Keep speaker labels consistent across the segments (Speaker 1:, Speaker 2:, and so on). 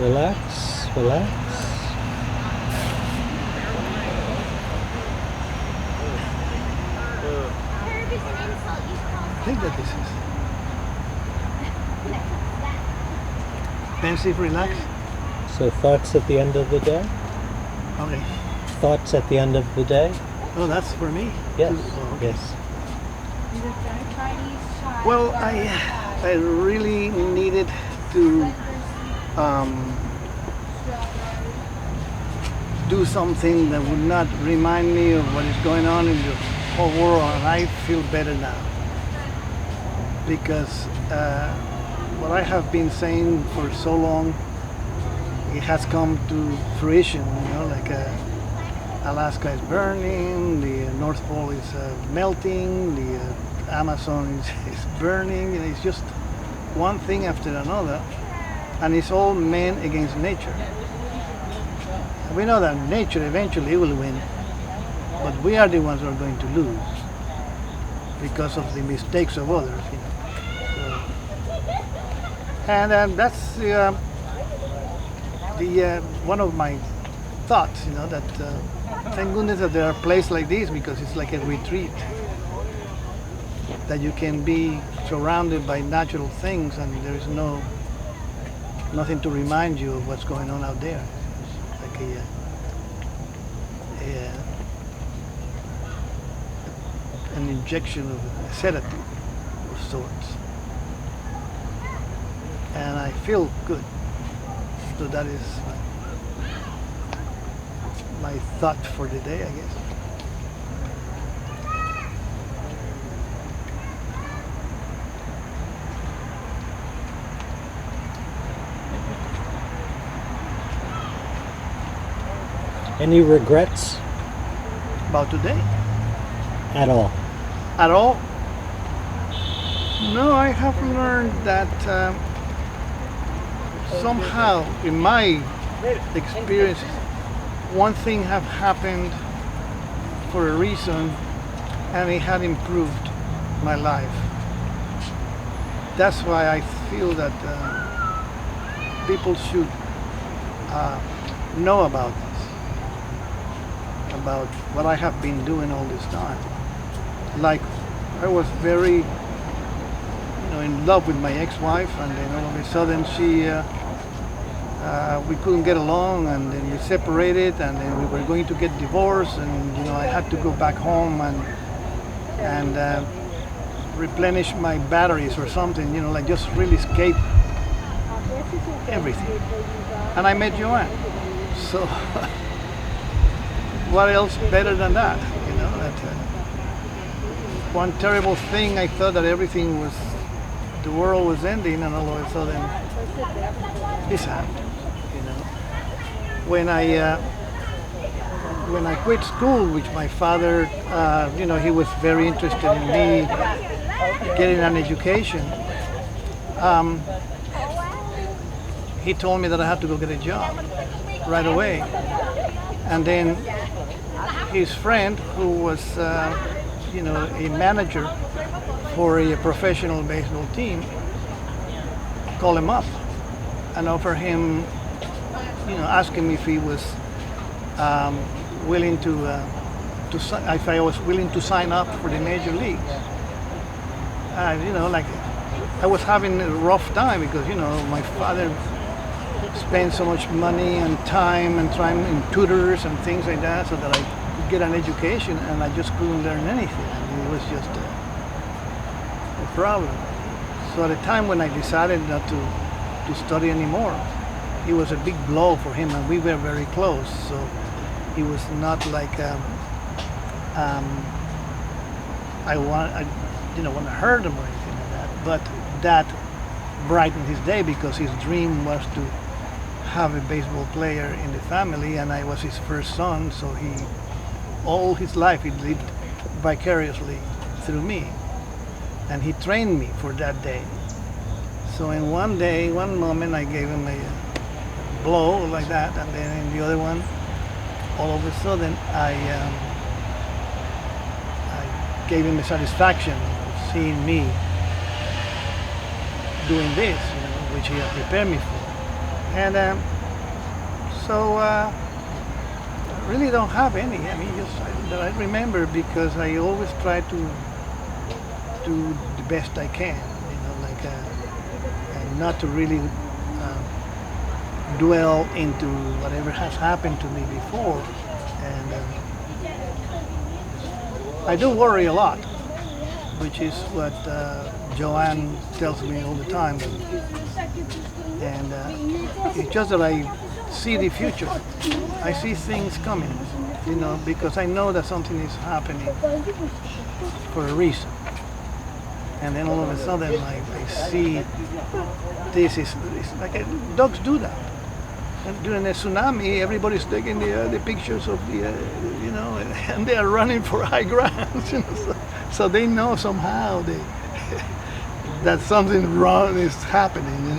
Speaker 1: Relax, relax.
Speaker 2: I think that this is pensive, relax.
Speaker 1: So thoughts at the end of the day?
Speaker 2: Okay.
Speaker 1: Thoughts at the end of the day?
Speaker 2: Oh, that's for me?
Speaker 1: Yes,
Speaker 2: Oh, okay.
Speaker 1: yes.
Speaker 2: Well, I really needed to do something that would not remind me of what is going on in the whole world, and I feel better now. Because what I have been saying for so long, it has come to fruition, you know, like Alaska is burning, the North Pole is melting, the Amazon is burning, you know, it's just one thing after another, and it's all men against nature. We know that nature eventually will win, but we are the ones who are going to lose because of the mistakes of others, you know. So, and that's the one of my thoughts, you know, that thank goodness that there are places like this, because it's like a retreat, that you can be surrounded by natural things and there is nothing to remind you of what's going on out there. It's like an injection of a sedative of sorts, and I feel good. So that is my thought for the day, I guess.
Speaker 1: Any regrets
Speaker 2: About today?
Speaker 1: at all?
Speaker 2: At all? No, I have learned that somehow in my experience, one thing have happened for a reason, and it had improved my life. That's why I feel that people should know about this, about what I have been doing all this time. Like, I was very, you know, in love with my ex-wife, and then all of a sudden we couldn't get along, and then we separated, and then we were going to get divorced, and you know, I had to go back home and replenish my batteries or something, you know, like just really escape everything. And I met Joanne. So what else better than that, you know? That one terrible thing, I thought that everything was, the world was ending, and all of a sudden this happened. You know, when I quit school, which my father, you know, he was very interested in me getting an education. He told me that I had to go get a job right away, and then his friend, who was, you know, a manager for a professional baseball team, called him up and offered him, you know, asking me if he was willing to if I was willing to sign up for the major leagues. You know, like, I was having a rough time because, you know, my father spent so much money and time and trying in tutors and things like that so that I could get an education, and I just couldn't learn anything. It was just a problem. So at the time when I decided not to study anymore, it was a big blow for him, and we were very close. So it was not like I didn't want to hurt him or anything like that. But that brightened his day, because his dream was to have a baseball player in the family, and I was his first son. So he, all his life, he lived vicariously through me, and he trained me for that day. So in one day, one moment, I gave him a blow like that, and then in the other one, all of a sudden, I gave him the satisfaction of seeing me doing this, you know, which he had prepared me for. And so I really don't have any. I mean, just that I remember, because I always try to do the best I can, like and not to really dwell into whatever has happened to me before. And I do worry a lot, which is what Joanne tells me all the time. And it's just that I see the future. I see things coming, because I know that something is happening for a reason. And then all of a sudden I see this is like dogs do that. And during the tsunami, everybody's taking the pictures of the, and they are running for high ground. So they know somehow that something wrong is happening,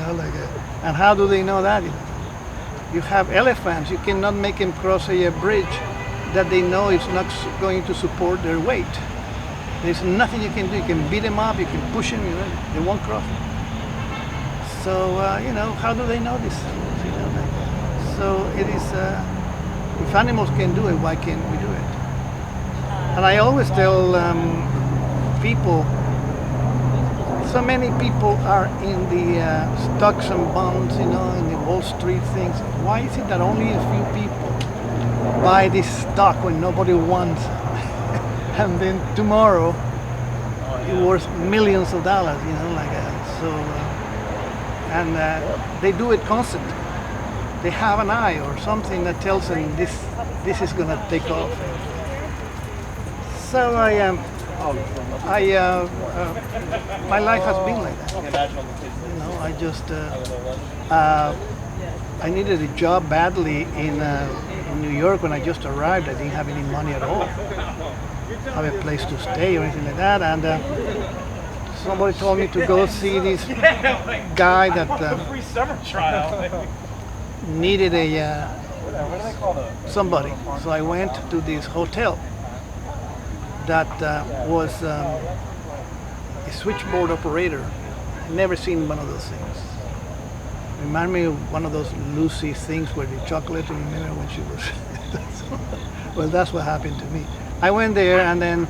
Speaker 2: and how do they know that? You have elephants, you cannot make them cross a bridge that they know is not going to support their weight. There's nothing you can do. You can beat them up, you can push them, they won't cross it. So, how do they know this? So it is, if animals can do it, why can't we do it? And I always tell people, so many people are in the stocks and bonds, in the Wall Street things. Why is it that only a few people buy this stock when nobody wants it? And then tomorrow it's worth millions of dollars, and they do it constantly. They have an eye or something that tells them this is going to take off. So my life has been like that. I just I needed a job badly in New York when I just arrived. I didn't have any money at all. Have a place to stay or anything like that, and somebody told me to go see this guy that needed somebody. So I went to this hotel that was a switchboard operator. Never seen one of those things. Remind me of one of those Lucy things where the chocolate, remember when she was well, that's what happened to me. I went there, and then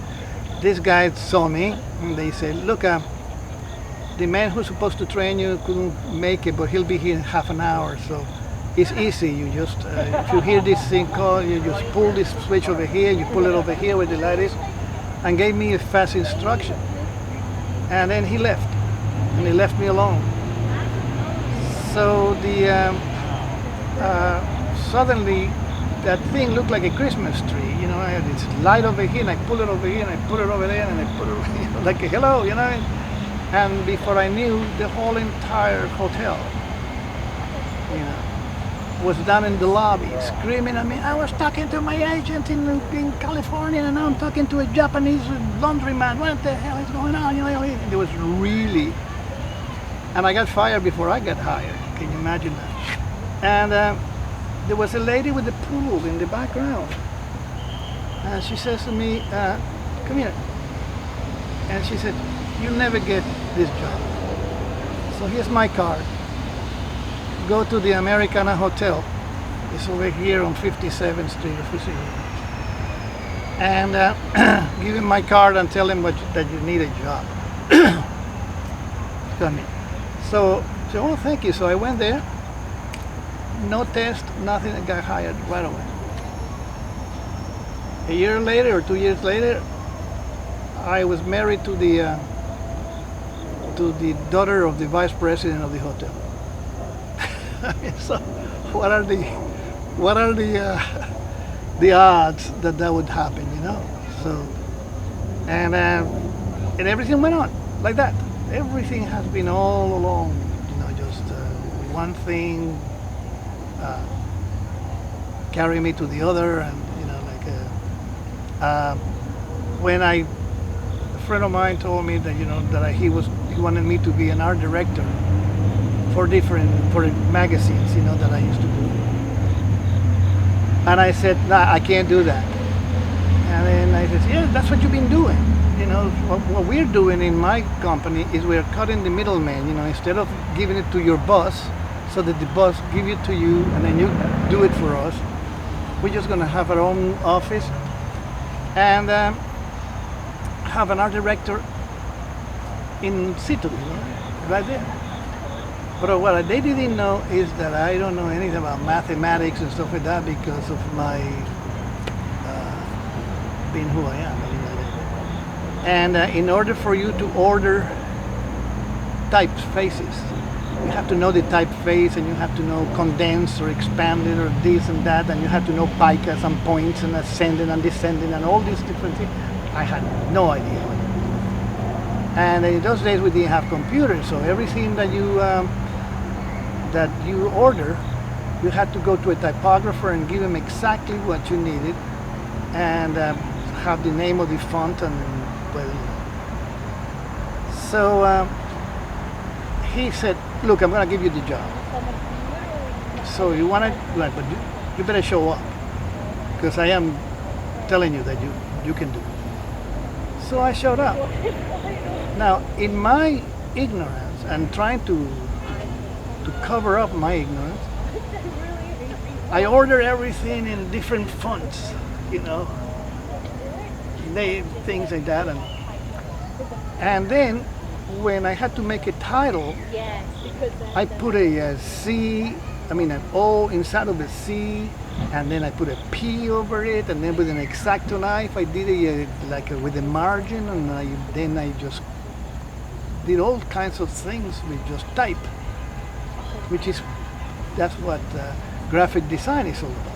Speaker 2: this guy saw me, and they said, look, the man who's supposed to train you couldn't make it, but he'll be here in half an hour, so it's easy. You just, if you hear this thing called, you just pull this switch over here, you pull it over here where the light is, and gave me a fast instruction. And then he left, and he left me alone. So suddenly, that thing looked like a Christmas tree, I had this light over here, and I pull it over here, and I put it over there, and I put it over here, like a hello, and before I knew, the whole entire hotel, was down in the lobby, screaming at me. I was talking to my agent in California, and now I'm talking to a Japanese laundryman. What the hell is going on? It was really, and I got fired before I got hired. Can you imagine that? And there was a lady with a pool in the background, and she says to me, come here. And she said, you'll never get this job. So here's my card. Go to the Americana Hotel. It's over here on 57th Street. And give him my card and tell him that you need a job. So, oh, thank you. So I went there. No test, nothing. I got hired right away. A year later, or 2 years later, I was married to the daughter of the vice president of the hotel. So, what are the odds that would happen? So, and everything went on like that. Everything has been all along. Just one thing. Carry me to the other, and when a friend of mine told me that that he wanted me to be an art director for magazines that I used to do, and I said, nah, I can't do that. And then I said, yeah, that's what you've been doing. What we're doing in my company is we're cutting the middleman. Instead of giving it to your boss, so that the boss give it to you and then you do it for us. We're just gonna have our own office and have an art director in situ, right there. But what they didn't know is that I don't know anything about mathematics and stuff like that because of my being who I am. And in order for you to order typefaces, you have to know the typeface, and you have to know condense or expanded or this and that, and you have to know picas and points and ascending and descending and all these different things. I had no idea. And in those days we didn't have computers, so everything that you order, you had to go to a typographer and give him exactly what you needed, and have the name of the font and well. So he said, "Look, I'm going to give you the job. So you want it, right? But you better show up, because I am telling you that you can do it." So I showed up. Now, in my ignorance and trying to cover up my ignorance, I ordered everything in different fonts, things like that, and then when I had to make a title, I put an O inside of a C, and then I put a P over it, and then with an X-Acto knife I did it with a margin, and then I just did all kinds of things with just type, that's what graphic design is all about.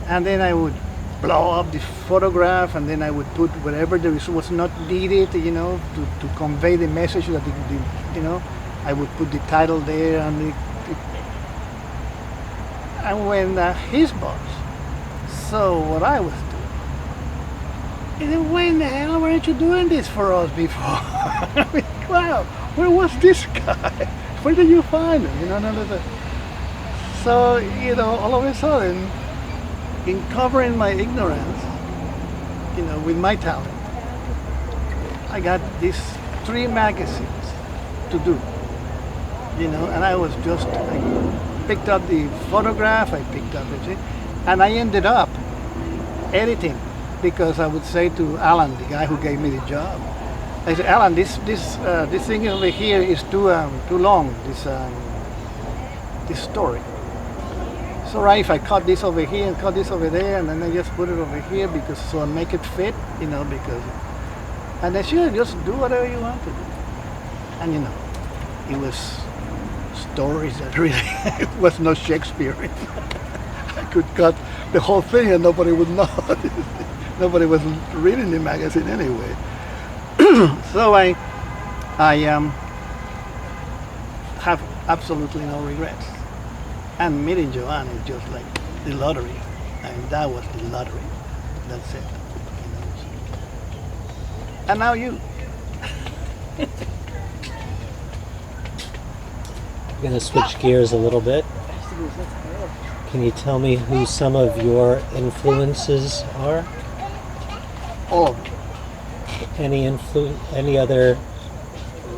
Speaker 2: And then I would blow up the photograph, and then I would put whatever there was not needed, to convey the message that I would put the title there, and when his boss saw what I was doing, he said, "When the hell weren't you doing this for us before?" I mean, wow, where was this guy? Where did you find him? So, all of a sudden, in covering my ignorance, with my talent, I got these 3 magazines to do, and I picked up the photograph, I picked up it, and I ended up editing, because I would say to Alan, the guy who gave me the job, I said, "Alan, this thing over here is too long, this story. So right, if I cut this over here and cut this over there, and then I just put it over here so I make it fit, and then sure, just do whatever you want to do." And it was stories that really it was not Shakespeare. I could cut the whole thing and nobody would know. Nobody was reading the magazine anyway. So I have absolutely no regrets. And meeting Joanne is just like the lottery. And that was the lottery. That's it. And now you.
Speaker 1: I'm going to switch gears a little bit. Can you tell me who some of your influences are?
Speaker 2: All of them.
Speaker 1: Any other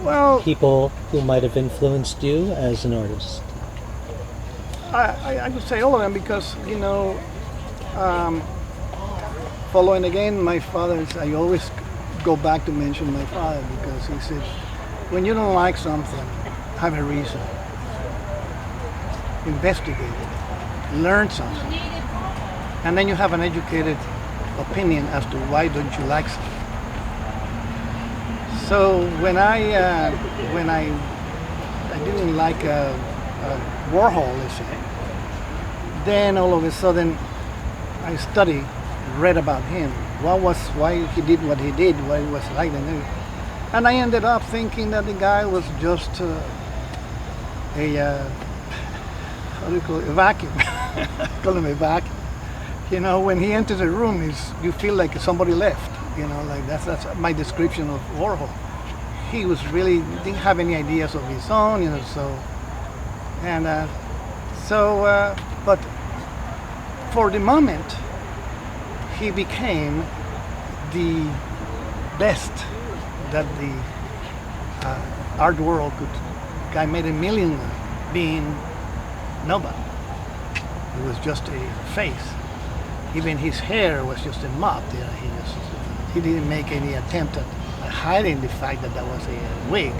Speaker 2: Well,
Speaker 1: people who might have influenced you as an artist?
Speaker 2: I would say all of them, because following again my father, I always go back to mention my father, because he said, when you don't like something, have a reason, investigate it, learn something, and then you have an educated opinion as to why don't you like something. So when I didn't like Warhol, let's say, then all of a sudden I read about him, why he did what he did, what he was like, and I ended up thinking that the guy was just how do you call it, a vacuum. I call him a vacuum. When he enters a room, you feel like somebody left. Like that's my description of Warhol. He was really didn't have any ideas of his own, but for the moment, he became the best that the art world could. Guy made $1 billion being nobody. It was just a face. Even his hair was just a mop. He didn't make any attempt at hiding the fact that that was a wig.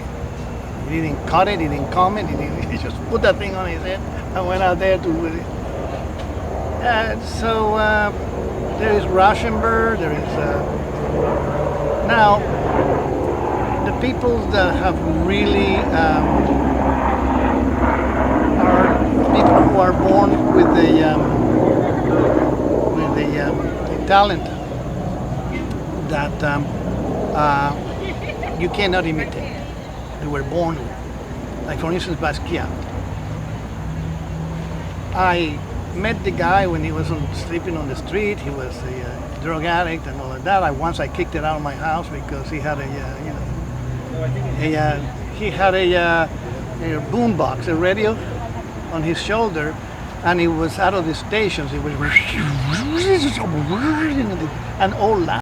Speaker 2: He didn't cut it, he didn't comb it, he just put that thing on his head and went out there to with it. So there is Rauschenberg, there is now the people that have really are people who are born with the talent that you cannot imitate. They were born with. Like for instance, Basquiat. I met the guy when he was sleeping on the street. He was a drug addict and all of that. Once I kicked it out of my house because he had a boombox, a radio, on his shoulder, and he was out of the stations. It was and all that.